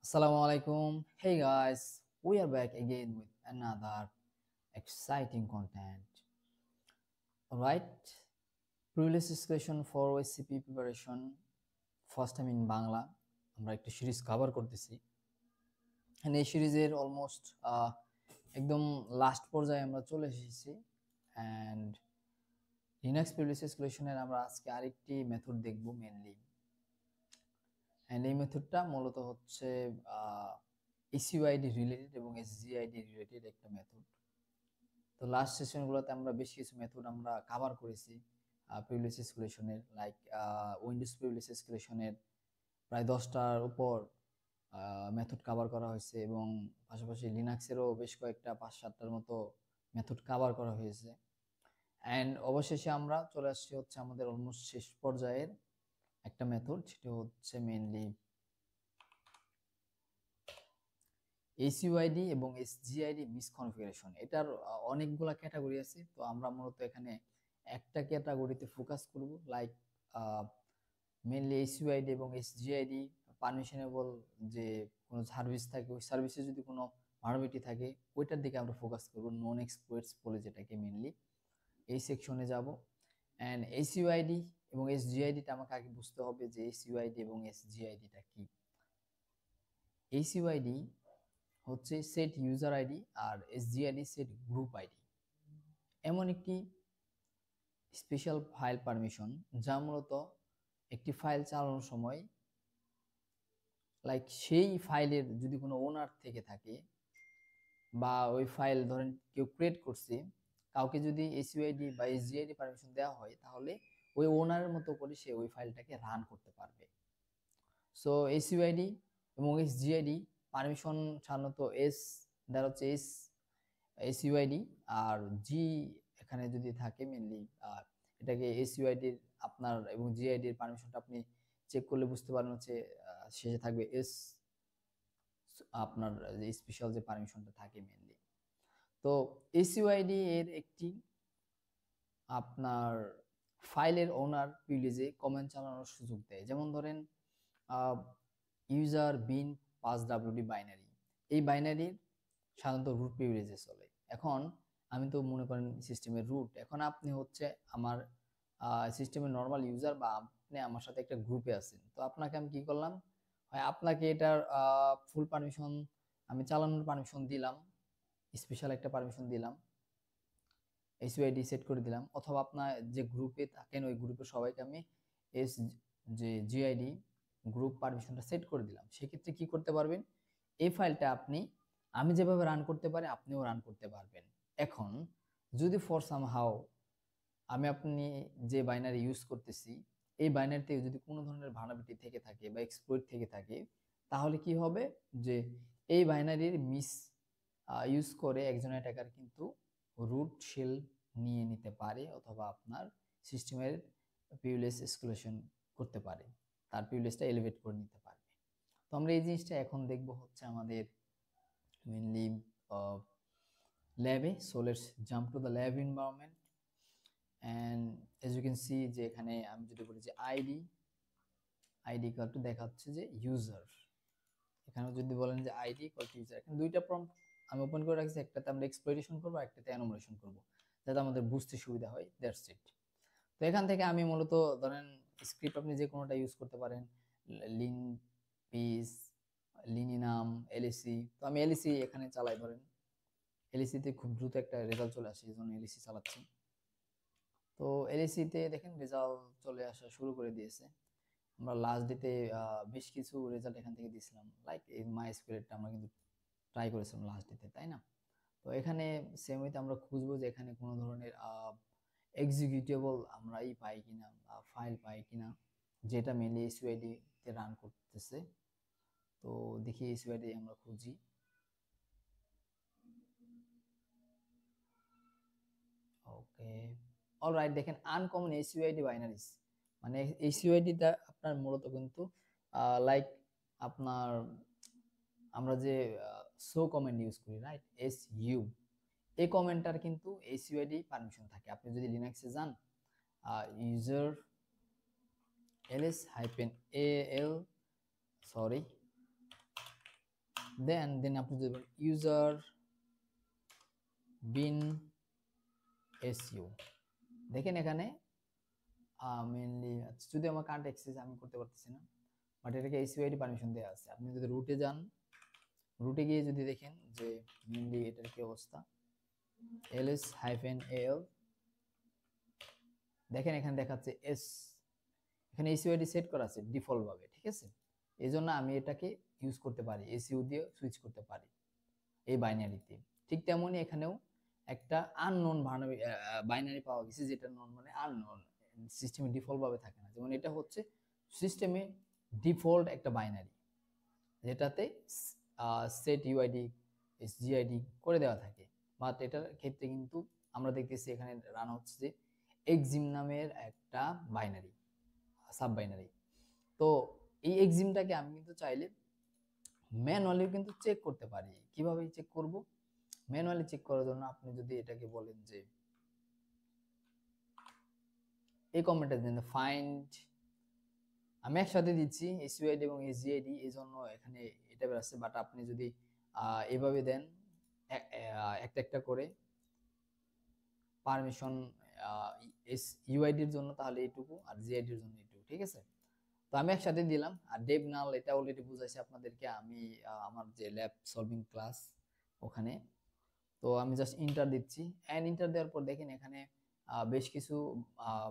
Assalamu alaikum. Hey guys, we are back again with another exciting content. Alright, previous discussion for OSCP preparation, first time in Bangla. আমরা একটা series cover করতেছি and এই সিরিজের almost একদম last পর্যায়ে আমরা চলে এসেছি and লিনাক্স প্রিভিলেজ এসকেলেশনের আমরা আজকে আরেকটি মেথড দেখব মেনলি and এই মেথডটা মূলত হচ্ছে এসইউআইডি রিলেটেড এবং এসজিআইডি রিলেটেড একটা মেথড। তো লাস্ট সেশনগুলোতে আমরা বেশ কিছু মেথড আমরা কভার করেছি প্রিভিলেজ এসকেলেশনের, লাইক উইন্ডোজ প্রিভিলেজ এসকেলেশনের প্রায় 10টার উপর মেথড কভার করা হয়েছে এবং পাশাপাশি লিনাক্সেরও বেশ কয়েকটা 5-7টার মতো মেথড কভার করা হয়েছে। অ্যান্ড অবশেষে আমরা চলে আসছি হচ্ছে আমাদের অলমোস্ট শেষ পর্যায়ের একটা মেথড, সেটা হচ্ছে মেনলি এসইউআইডি এবং এসজিআইডি মিসকনফিগারেশন। এটার অনেকগুলা ক্যাটাগরি আছে, তো আমরা মূলত এখানে একটা ক্যাটাগরিতে ফোকাস করব, লাইক মেনলি এসইউআইডি এবং এসজিআইডি পারমিশনেবল যে কোনো সার্ভিস থাকে, ওই সার্ভিসে যদি কোনো ভার্বিটি থাকে ওইটার দিকে আমরা ফোকাস করব, নন এক্সপ্লয়েটস বলে যেটাকে মেনলি এই সেকশনে যাব। অ্যান্ড এসইউআইডি এবং এসজিআইডিটা আমাকে আগে বুঝতে হবে যে এসইউআইডি এবং এসজিআইডিটা কি। এসইউআইডি হচ্ছে সেট ইউজার আইডি আর এসজিআইডি সেট গ্রুপ আইডি, এমন একটি স্পেশাল ফাইল পারমিশন যা মূলত একটি ফাইল চালানোর সময়, লাইক সেই ফাইলের যদি কোনো ওনার থেকে থাকে বা ওই ফাইল ধরেন কেউ ক্রিয়েট করছে, কাউকে যদি এসইউআইডি বা এসজিআইডি পারমিশন দেওয়া হয় তাহলে ওই ওনারের মতো করে সে ওই ফাইলটাকে রান করতে পারবে। সো এসইউআইডি এবং এসজিআইডি পারমিশন সাধারণত এস দ্বারা হচ্ছে এসইউআইডি আর জি এখানে যদি থাকে মেনলি এটাকে এসইউআইডির আপনার এবং জিআইডির পারমিশনটা আপনি চেক করলে বুঝতে পারেন হচ্ছে শেষে থাকবে এস, আপনার যে স্পেশাল যে পারমিশনটা থাকে মেনলি। তো এসইউআইডি এর একটি আপনার ফাইলের ওনার প্রিভিলেজে কমেন্ট চালানোর সুযোগ দেয়। যেমন ধরেন ইউজার বিন পাস ডাব্লিউডি বাইনারি, এই বাইনারির সাধারণত রুট প্রিভিলেজে চলে। এখন আমি তো মনে করেন সিস্টেমের রুট, এখন আপনি হচ্ছে আমার সিস্টেমের নর্মাল ইউজার বা আপনি আমার সাথে একটা গ্রুপে আছেন, তো আপনাকে আমি কি করলাম, হয় আপনাকে এটার ফুল পারমিশন আমি চালানোর পারমিশন দিলাম, স্পেশাল একটা পারমিশন দিলাম, এসইউআইডি সেট করে দিলাম, অথবা আপনার যে গ্রুপে থাকেন ওই গ্রুপের সবাইকে আমি এস যে জিআইডি গ্রুপ পারমিশনটা সেট করে দিলাম। সেক্ষেত্রে কি করতে পারবেন, এই ফাইলটা আপনি আমি যেভাবে রান করতে পারি আপনিও রান করতে পারবেন। এখন যদি ফর সামহাও আমি আপনি যে বাইনারি ইউজ করতেছি এই বাইনারিতে যদি কোনো ধরনের ভার্নাবিলিটি থেকে থাকে বা এক্সপ্লয়েট থেকে থাকে, তাহলে কি হবে যে এই বাইনারির মিস ইউজ করে একজন অ্যাটাকার কিন্তু রুট শেল নিয়ে নিতে পারে অথবা আপনার সিস্টেমের প্রিভিলেজ এসকেলেশন করতে পারে, তার প্রিভিলেজটা এলিভেট করে নিতে পারবে। তো আমরা এই জিনিসটা এখন দেখব হচ্ছে আমাদের মেনলি ল্যাবে। So let's jump to the lab environment and as you can see যে এখানে আমি যদি বলি যে আইডি ইকুয়াল টু দেখাচ্ছে যে ইউজার, এখানে যদি বলেন যে আইডি ইকুয়াল টু ইউজার, এখানে দুইটা প্রম্পট আমি ওপেন করে রাখছি, একটাতে আমরা এক্সপ্লয়টেশন করব একটাতে এনুমারেশন করব যাতে আমাদের বুঝতে সুবিধা হয়, দ্যাটস ইট। তো এখান থেকে আমি মূলত ধরেন স্ক্রিপ্ট আপনি যে কোনোটা ইউজ করতে পারেন, লিন পিস, লিনিনাম, এলএসি, তো আমি এলএসি এখানে চালাই, ধরেন এলএসিতে খুব দ্রুত একটা রেজাল্ট চলে আসে এই জন্য এলএসি চালাচ্ছি। তো এলএসিতে দেখেন রেজাল্ট চলে আসা শুরু করে দিয়েছে। আমরা লাস্ট ডেতে বেশ কিছু রেজাল্ট এখান থেকে দিয়েছিলাম, লাইক এই মাই স্কুলেরটা আমরা কিন্তু ট্রাই করেছিলাম লাস্ট ডেতে, তাই না? তো এখানে সেম ওয়েতে আমরা খুঁজবো যে এখানে কোনো ধরনের এক্সিকিউটেবল আমরা পাই কিনা, ফাইল পাই কিনা, যেটা মেনলি এসইউআইডি তে রান করতেছে। তো দেখি এসইউআইডি আমরা খুঁজি। ওকে, অলরাইট, দেখেন আনকমন এসইউআইডি বাইনারিজ, মানে এসইউআইডিটা আপনার মূলত কিন্তু লাইক আপনার আমরা যে সো কমেন্ট ইউজ করি, রাইট, এস ইউ, এই কমেন্টটার কিন্তু এসইউআইডি পারমিশন থাকে। আপনি যদি লিনাক্সে যান user LS hyphen L, sorry then আপনি দেবেন ইউজার বিন এসইউ। দেখেন এখানে মেইনলি যদি আমার কারেন্ট অ্যাক্সেস আমি করতে পারতেছি না, বাট এটাকে এসইউ আইডি পারমিশন দেওয়া আছে। আপনি যদি রুটে যান, রুটে গিয়ে যদি দেখেন যে মেইনলি এটার কি অবস্থা, ls-al, দেখেন এখানে দেখাচ্ছে এস, এখানে এসইউ আইডি সেট করা আছে ডিফল্ট ভাবে, ঠিক আছে। এই জন্য আমি এটাকে ইউজ করতে পারি, এসইউ দিয়ে সুইচ করতে পারি এই বাইনারিতে। ঠিক তেমনই এখানেও একটা আননোন বাইনারি পাওয়া গেছে, যেটা নন মানে আননোন, সিস্টেমে ডিফল্ট ভাবে থাকে না। যেমন এটা হচ্ছে সিস্টেমে ডিফল্ট একটা বাইনারি, যেটাতে সেট ইউআইডি এসজিআইডি করে দেওয়া থাকে। বাট এটার ক্ষেত্রে কিন্তু আমরা দেখতেছি এখানে রান হচ্ছে যে এক্সিম নামের একটা বাইনারি, সাব বাইনারি। তো এই এক্সিমটাকে আমি কিন্তু চাইলে ম্যানুয়ালিও কিন্তু চেক করতে পারি। কিভাবে চেক করব? ম্যানুয়ালি চেক করার জন্য আপনি যদি এটাকে বলেন যে এই কমেন্টটা দেন ফাইন্ড, আমি একসাথে দিচ্ছি এসইউআইডি এবং এসজিআইডি, এই জন্য এখানে এটা বেরোচ্ছে। বাট আপনি যদি এভাবে দেন একটা একটা করে পারমিশন এস ইউআইডির জন্য, তাহলে এইটুকু, আর জিআইডির জন্য এইটুকু, ঠিক আছে। তো আমি একসাথে দিলাম। আর ডেভ নাল এটা অলরেডি বুঝাইছি আপনাদেরকে আমি আমার যে ল্যাব সলভিং ক্লাস ওখানে। তো আমি জাস্ট ইন্টার দিচ্ছি, অ্যান্ড ইন্টার দেওয়ার পর দেখেন এখানে বেশ কিছু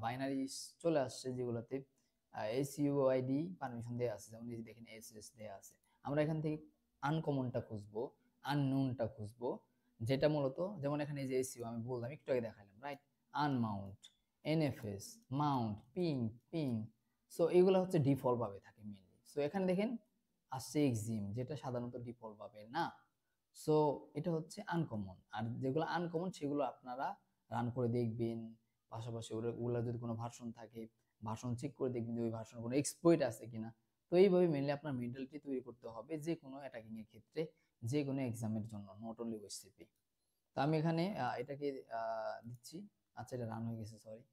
বাইনারি চলে আসছে, যেগুলোতে এসইউআইডি পারমিশন দেওয়া আছে। যেমন এই যে দেখেন এসএস দেওয়া আছে। আমরা এখান থেকে আনকমনটা খুঁজবো, আননোনটা খুঁজবো, যেটা মূলত যেমন এখানে এই যে এসইউ আমি বললাম একটু আগে দেখালাম, right, unmount, NFS, mount, ping, ping. So এগুলো হচ্ছে ডিফল্ট ভাবে থাকে মেইনলি। সো এখানে দেখেন আসছে এক্সিম, যেটা সাধারণত ডিফল্ট ভাবে না। সো এটা হচ্ছে আনকমন। আর যেগুলো আনকমন সেগুলো আপনারা রান করে দেখবেন, পাশাপাশি ওগুলো যদি কোনো ভার্সন থাকে, ভার্সন চেক করে দেখবেন যে ওই ভার্সনে কোনো এক্সপ্লয়েট আছে কিনা। তো এইভাবে মেনলি আপনার মেন্টালিটি তৈরি করতে হবে যে কোনো অ্যাটাকিং এর ক্ষেত্রে, যে কোনো এক্সামের জন্য, নট অনলি ওএসসিপি। তো আমি এখানে এটাকে দিচ্ছি। আচ্ছা, এটা রান হয়ে গেছে, সরি।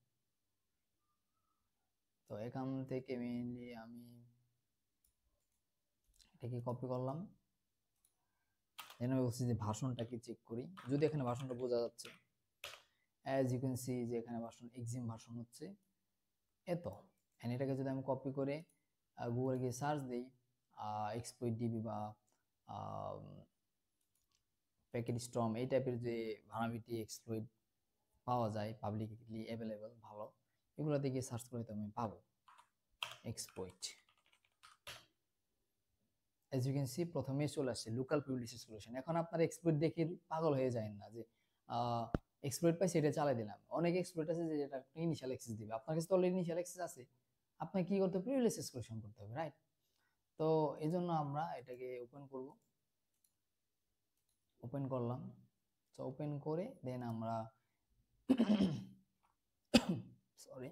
তো এখান থেকে মেইনলি আমি এটাকে কপি করলাম, এখানে বলছি যে ভার্সনটাকে চেক করি, যদি এখানে ভার্সনটা বোঝা যাচ্ছে, অ্যাজ ইউ ক্যান সি যে এখানে ভার্সন এক্সিম ভার্সন হচ্ছে এত। এন্ড এটাকে যদি আমি কপি করে গুগলে গিয়ে সার্চ দিই, এক্সপ্লয়েট ডিবি বা প্যাকেট স্টর্ম, এই টাইপের যে ভার্নালিটি এক্সপ্লয়েট পাওয়া যায় পাবলিকলি অ্যাভেলেবল ভালো, এগুলোতে গিয়ে সার্চ করে তো আমি পাবো exploit. As you can see প্রথমে চলে আসছে লোকাল প্রিভিলেজ সলিউশন। এখন আপনার এক্সপ্লয়েট দেখে পাগল হয়ে যায় না যে এক্সপ্লয়েট পাই সেটা চালাই দিলাম। অনেক এক্সপ্লয়েট আছে যে যেটা ইনিশিয়াল অ্যাক্সেস দিবে, আপনার কাছে তো অলরেডি ইনিশিয়াল অ্যাক্সেস আছে, আপনাকে কি করতে হবে, প্রিভিলেজ সলিউশন করতে হবে, রাইট। তো এই জন্য আমরা এটাকে ওপেন করব, ওপেন করলাম। তো ওপেন করে দেন আমরা সরি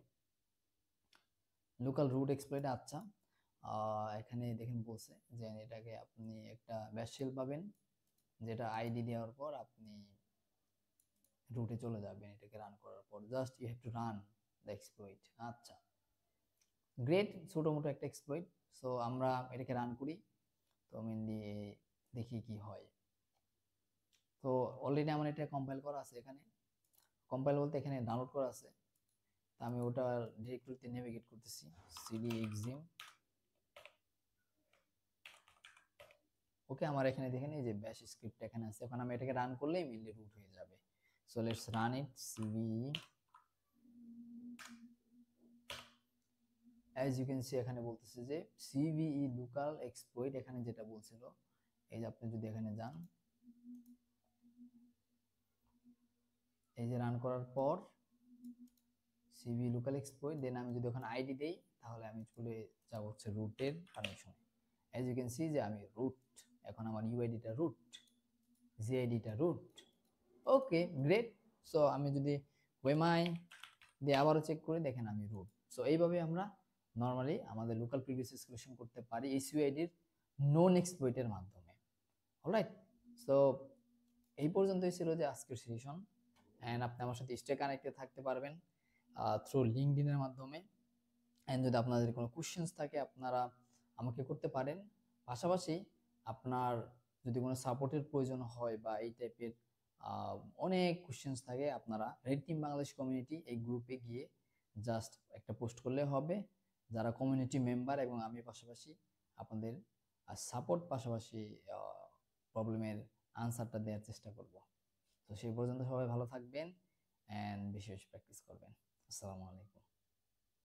লোকাল রুট এক্সপ্লয়েট। আচ্ছা, এখানে দেখেন বলছে যে এটাকে আপনি একটা ব্যাশ শেল পাবেন, যেটা আইডি দেওয়ার পর আপনি রুটে চলে যাবেন। এটাকে রান করার পর just you have to run the exploit. আচ্ছা, গ্রেট, ছোট মোটো একটা এক্সপ্লয়েট। সো আমরা এটাকে রান করি। তো মেনলি দেখি কি হয়। তো অলরেডি আমার এটা কম্পাইল করা আছে, এখানে কম্পাইল বলতে এখানে ডাউনলোড করা আছে। তো আমি ওটা ডিরেক্টরিতে নেভিগেট করতেছি, সিডি এক্সিম। ওকে, আমার এখানে দেখেন এই যে ব্যাশ স্ক্রিপ্ট এখানে আছে। এখন আমি এটাকে রান করলেই মেইনলি রুট হয়ে যাবে। সো লেটস রান ইট, সিভি। অ্যাজ ইউ ক্যান সি এখানে বলতেছে যে সিভিই লোকাল এক্সপ্লয়েট, এখানে যেটা বলছিল। এই যে আপনি যদি এখানে যান, এই যে রান করার পর সিভি লোকাল এক্সপ্লয়েট, দেন আমি যদি ওখানে আইডি দেই, তাহলে আমি চলে যাব হচ্ছে রুটের পারমিশনে। অ্যাজ ইউ ক্যান সি যে আমি রুট, এখন আমার ইউআইডিটা রুট, জিআইডিটা রুট। ওকে, গ্রেট। সো আমি যদি ওয়েমাই দিয়ে আবারও চেক করে দেখেন আমি রুট। সো এইভাবে আমরা নর্মালি আমাদের লোকাল প্রিভিয়াস এসকেলেশন করতে পারি এসইউআইডির নন এক্সপ্লয়েটের মাধ্যমে। অলরাইট, সো এই পর্যন্তই ছিল যে আজকের সেশন। অ্যান্ড আপনি আমার সাথে স্টে কানেক্টেড থাকতে পারবেন থ্রু লিঙ্কডইনের মাধ্যমে। অ্যান্ড যদি আপনাদের কোনো কোশ্চেন্স থাকে আপনারা আমাকে করতে পারেন। পাশাপাশি আপনার যদি কোনো সাপোর্টের প্রয়োজন হয় বা এই টাইপের অনেক কোশ্চেন্স থাকে, আপনারা রেড টিম বাংলাদেশ কমিউনিটি এই গ্রুপে গিয়ে জাস্ট একটা পোস্ট করলে হবে। যারা কমিউনিটি মেম্বার এবং আমি পাশাপাশি আপনাদের সাপোর্ট পাশাপাশি প্রবলেমের আনসারটা দেওয়ার চেষ্টা করব। তো সেই পর্যন্ত সবাই ভালো থাকবেন অ্যান্ড বেশি বেশি প্র্যাকটিস করবেন। আসসালামু আলাইকুম।